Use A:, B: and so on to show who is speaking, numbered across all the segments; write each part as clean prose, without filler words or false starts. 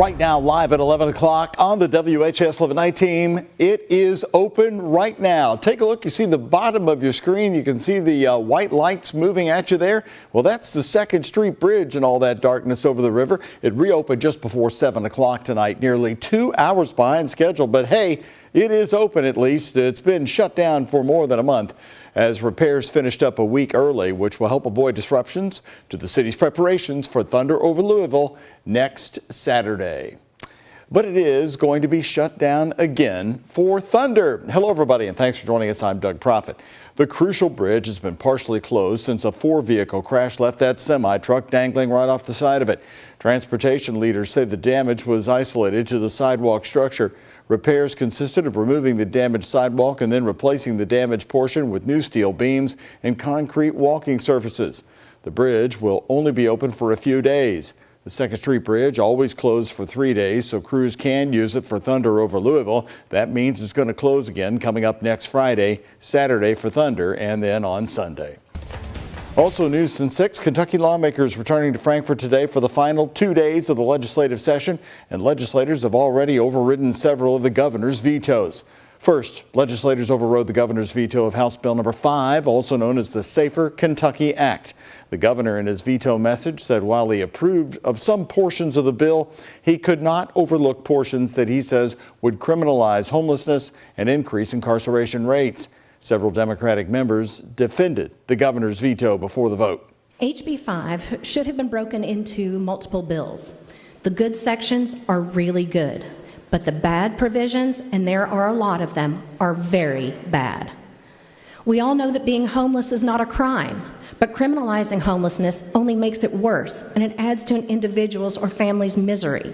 A: Right now, live at 11 o'clock on the WHAS11 night team, it is open right now. Take a look. You see the bottom of your screen. You can see the white lights moving at you there. Well, that's the 2nd Street Bridge and all that darkness over the river. It reopened just before 7 o'clock tonight, nearly 2 hours behind schedule. But hey, it is open at least. It's been shut down for more than a month as repairs finished up a week early, which will help avoid disruptions to the city's preparations for Thunder over Louisville next Saturday. But it is going to be shut down again for Thunder. Hello, everybody, and thanks for joining us. I'm Doug Proffitt. The crucial bridge has been partially closed since a 4-vehicle crash left that semi-truck dangling right off the side of it. Transportation leaders say the damage was isolated to the sidewalk structure. Repairs consisted of removing the damaged sidewalk and then replacing the damaged portion with new steel beams and concrete walking surfaces. The bridge will only be open for a few days. The 2nd Street Bridge always closed for 3 days, so crews can use it for Thunder over Louisville. That means it's going to close again coming up next Friday, Saturday for Thunder, and then on Sunday. Also news since 6, Kentucky lawmakers returning to Frankfort today for the final 2 days of the legislative session, and legislators have already overridden several of the governor's vetoes. First, legislators overrode the governor's veto of House Bill number 5, also known as the Safer Kentucky Act. The governor in his veto message said while he approved of some portions of the bill, he could not overlook portions that he says would criminalize homelessness and increase incarceration rates. Several Democratic members defended the governor's veto before the vote.
B: HB 5 should have been broken into multiple bills. The good sections are really good, but the bad provisions, and there are a lot of them, are very bad. We all know that being homeless is not a crime, but criminalizing homelessness only makes it worse, and it adds to an individual's or family's misery.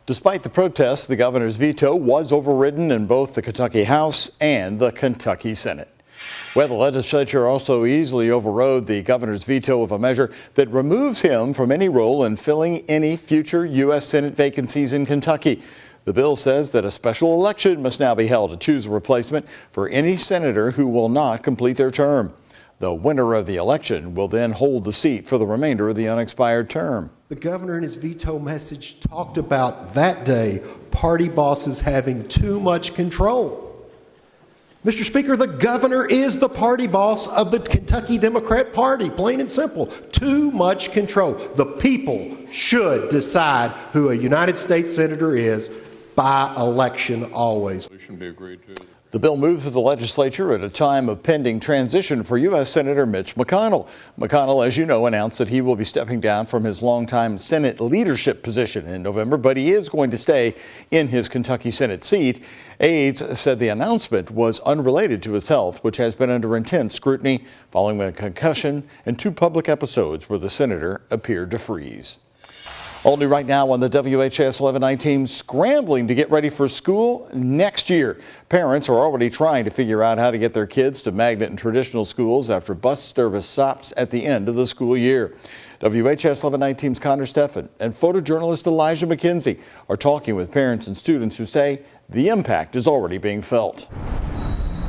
A: Despite the protests, the governor's veto was overridden in both the Kentucky House and the Kentucky Senate. Well, the legislature also easily overrode the governor's veto of a measure that removes him from any role in filling any future U.S. Senate vacancies in Kentucky. The bill says that a special election must now be held to choose a replacement for any senator who will not complete their term. The winner of the election will then hold the seat for the remainder of the unexpired term.
C: The governor in his veto message talked about that day party bosses having too much control. Mr. Speaker, the governor is the party boss of the Kentucky Democrat Party, plain and simple. Too much control. The people should decide who a United States senator is by election always. The bill moved through the legislature at a time of pending transition for U.S. Senator Mitch McConnell. McConnell, as you know, announced that he will be stepping down from his longtime Senate leadership position in November, but he is going to stay in his Kentucky Senate seat. Aides said the announcement was unrelated to his health, which has been under intense scrutiny following a concussion and 2 public episodes where the senator appeared to freeze. All new right now on the WHAS11 night team, scrambling to get ready for school next year. Parents are already trying to figure out how to get their kids to magnet and traditional schools after bus service stops at the end of the school year. WHAS11 night team's Connor Steffen and photojournalist Elijah McKenzie are talking with parents and students who say the impact is already being felt.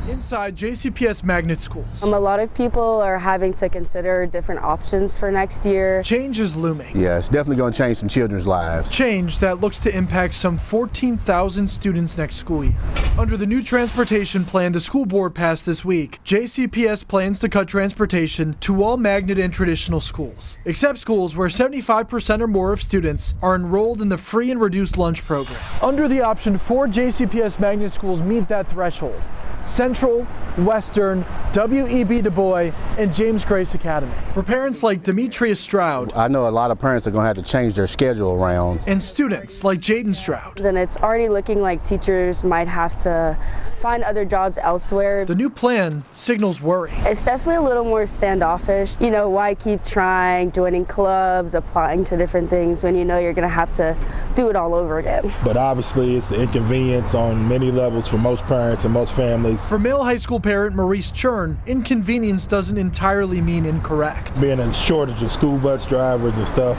D: Inside JCPS magnet schools.
E: A lot of people are having to consider different options for next year.
D: Change is looming.
F: Yeah, it's definitely going to change some children's lives.
D: Change that looks to impact some 14,000 students next school year. Under the new transportation plan the school board passed this week, JCPS plans to cut transportation to all magnet and traditional schools, except schools where 75% or more of students are enrolled in the free and reduced lunch program. Under the option, 4 JCPS magnet schools meet that threshold: Central, Western, W.E.B. Du Bois, and James Grace Academy. For parents like Demetria Stroud,
F: I know a lot of parents are going to have to change their schedule around.
D: And students like Jaden Stroud.
E: And it's already looking like teachers might have to find other jobs elsewhere.
D: The new plan signals worry.
E: It's definitely a little more standoffish. You know, why keep trying, joining clubs, applying to different things when you know you're going to have to do it all over again.
G: But obviously it's an inconvenience on many levels for most parents and most families.
D: For middle high school parent Maurice Churn, inconvenience doesn't entirely mean incorrect.
G: Being a shortage of school bus drivers and stuff,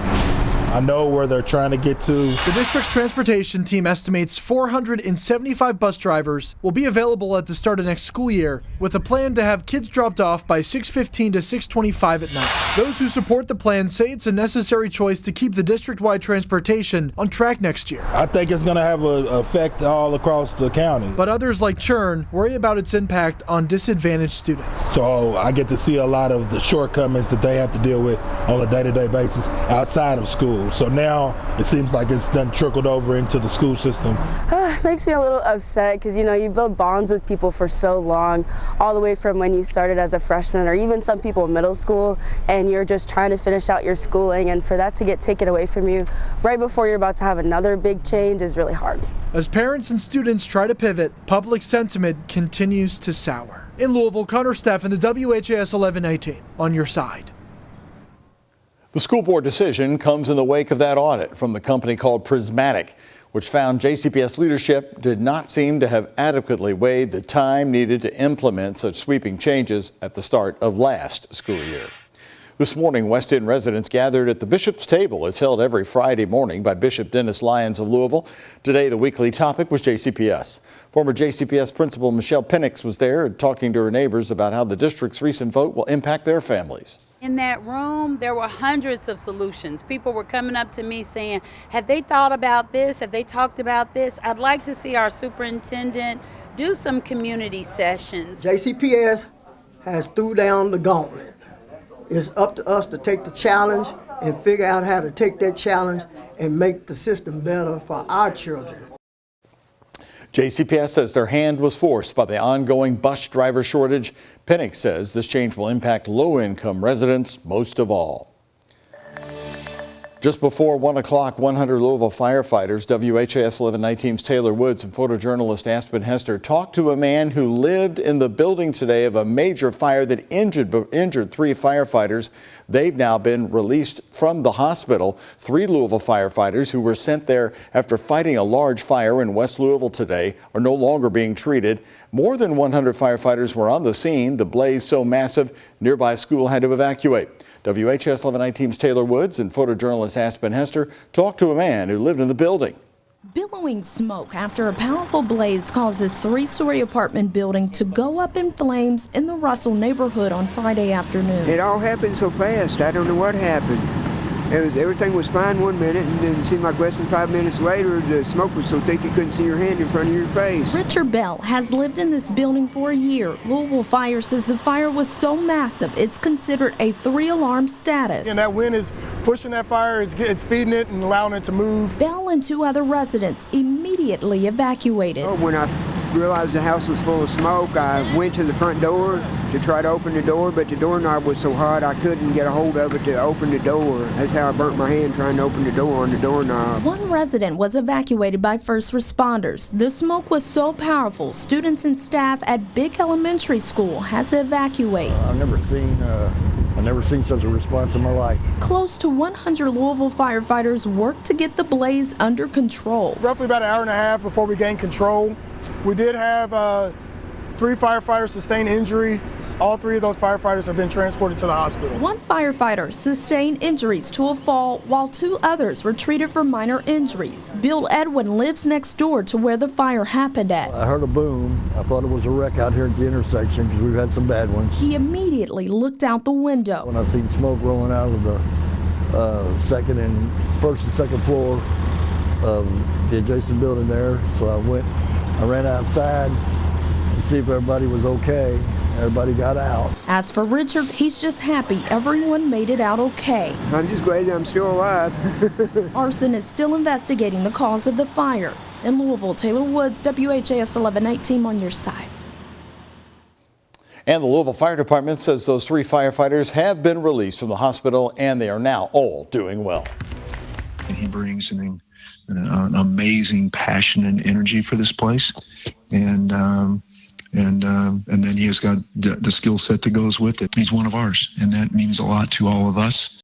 G: I know where they're trying to get to.
D: The district's transportation team estimates 475 bus drivers will be available at the start of next school year, with a plan to have kids dropped off by 6:15 to 6:25 at night. Those who support the plan say it's a necessary choice to keep the district-wide transportation on track next year.
G: I think it's going to have an effect all across the county.
D: But others like Churn worry about its impact on disadvantaged students.
G: So I get to see a lot of the shortcomings that they have to deal with on a day-to-day basis outside of school. So now it seems like it's done trickled over into the school system.
E: It makes me a little upset because, you know, you build bonds with people for so long, all the way from when you started as a freshman or even some people in middle school, and you're just trying to finish out your schooling, and for that to get taken away from you right before you're about to have another big change is really hard.
D: As parents and students try to pivot, public sentiment continues to sour. In Louisville, Connor Steffen, the WHAS 1119 on your side.
A: The school board decision comes in the wake of that audit from the company called Prismatic, which found JCPS leadership did not seem to have adequately weighed the time needed to implement such sweeping changes at the start of last school year. This morning, West End residents gathered at the Bishop's Table. It's held every Friday morning by Bishop Dennis Lyons of Louisville. Today, the weekly topic was JCPS. Former JCPS principal Michelle Penix was there talking to her neighbors about how the district's recent vote will impact their families.
H: In that room, there were hundreds of solutions. People were coming up to me saying, have they thought about this? Have they talked about this? I'd like to see our superintendent do some community sessions.
I: JCPS has threw down the gauntlet. It's up to us to take the challenge and figure out how to take that challenge and make the system better for our children.
A: JCPS says their hand was forced by the ongoing bus driver shortage. Penix says this change will impact low-income residents most of all. Just before 1 o'clock, 100 Louisville firefighters, WHAS 1119's Taylor Woods and photojournalist Aspen Hester talked to a man who lived in the building today of a major fire that injured 3 firefighters. They've now been released from the hospital. 3 Louisville firefighters who were sent there after fighting a large fire in West Louisville today are no longer being treated. More than 100 firefighters were on the scene. The blaze so massive, nearby school had to evacuate. WHAS 1119's Taylor Woods and photojournalist Aspen Hester talked to a man who lived in the building.
J: Billowing smoke after a powerful blaze caused this 3-story apartment building to go up in flames in the Russell neighborhood on Friday afternoon.
K: It all happened so fast. I don't know what happened. Everything was fine one minute, and then it seemed like less than 5 minutes later, the smoke was so thick you couldn't see your hand in front of your face.
J: Richard Bell has lived in this building for a year. Louisville Fire says the fire was so massive, it's considered a 3-alarm status.
L: And that wind is pushing that fire, it's feeding it and allowing it to move.
J: Bell and 2 other residents immediately evacuated.
K: When I realized the house was full of smoke, I went to the front door to try to open the door, but the doorknob was so hot I couldn't get a hold of it to open the door. That's how I burnt my hand trying to open the door on the doorknob.
J: 1 resident was evacuated by first responders. The smoke was so powerful, students and staff at Big Elementary School had to evacuate.
M: I've never seen such a response in my life.
J: Close to 100 Louisville firefighters worked to get the blaze under control.
L: Roughly about an hour and a half before we gained control. We did have 3 firefighters sustain injury. All 3 of those firefighters have been transported to the hospital.
J: 1 firefighter sustained injuries to a fall, while 2 others were treated for minor injuries. Bill Edwin lives next door to where the fire happened at.
M: I heard a boom. I thought it was a wreck out here at the intersection because we've had some bad ones.
J: He immediately looked out the window.
M: When I seen smoke rolling out of the first and second floor of the adjacent building there, so I ran outside to see if everybody was okay. Everybody got out.
J: As for Richard, he's just happy everyone made it out okay.
K: I'm just glad that I'm still alive.
J: Arson is still investigating the cause of the fire. In Louisville, Taylor Woods, WHAS 1119 on your side.
A: And the Louisville Fire Department says those 3 firefighters have been released from the hospital and they are now all doing well.
N: And he brings an amazing passion and energy for this place, and then he has got the skill set that goes with it. He's one of ours, and that means a lot to all of us.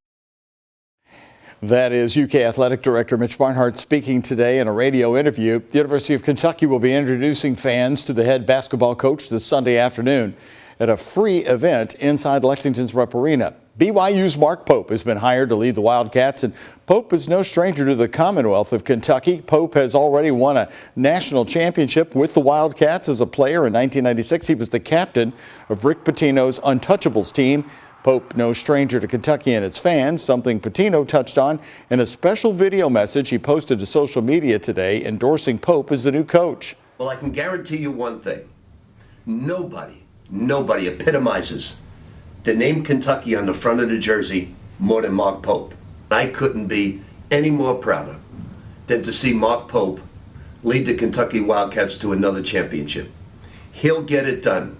A: That is UK Athletic Director Mitch Barnhart speaking today in a radio interview. The University of Kentucky will be introducing fans to the head basketball coach this Sunday afternoon at a free event inside Lexington's Rupp Arena. BYU's Mark Pope has been hired to lead the Wildcats, and Pope is no stranger to the Commonwealth of Kentucky. Pope has already won a national championship with the Wildcats as a player. In 1996, he was the captain of Rick Pitino's Untouchables team. Pope no stranger to Kentucky and its fans, something Pitino touched on in a special video message he posted to social media today endorsing Pope as the new coach.
O: Well, I can guarantee you one thing. Nobody epitomizes the name Kentucky on the front of the jersey more than Mark Pope. I couldn't be any more prouder than to see Mark Pope lead the Kentucky Wildcats to another championship. He'll get it done.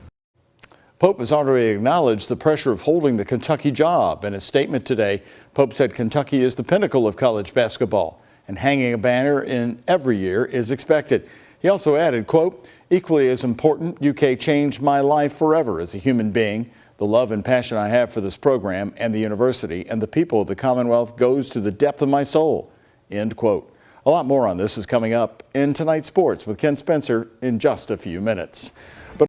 A: Pope has already acknowledged the pressure of holding the Kentucky job. In a statement today, Pope said Kentucky is the pinnacle of college basketball, and hanging a banner in every year is expected. He also added, quote, "Equally as important, UK changed my life forever as a human being. The love and passion I have for this program and the university and the people of the Commonwealth goes to the depth of my soul," end quote. A lot more on this is coming up in tonight's sports with Ken Spencer in just a few minutes.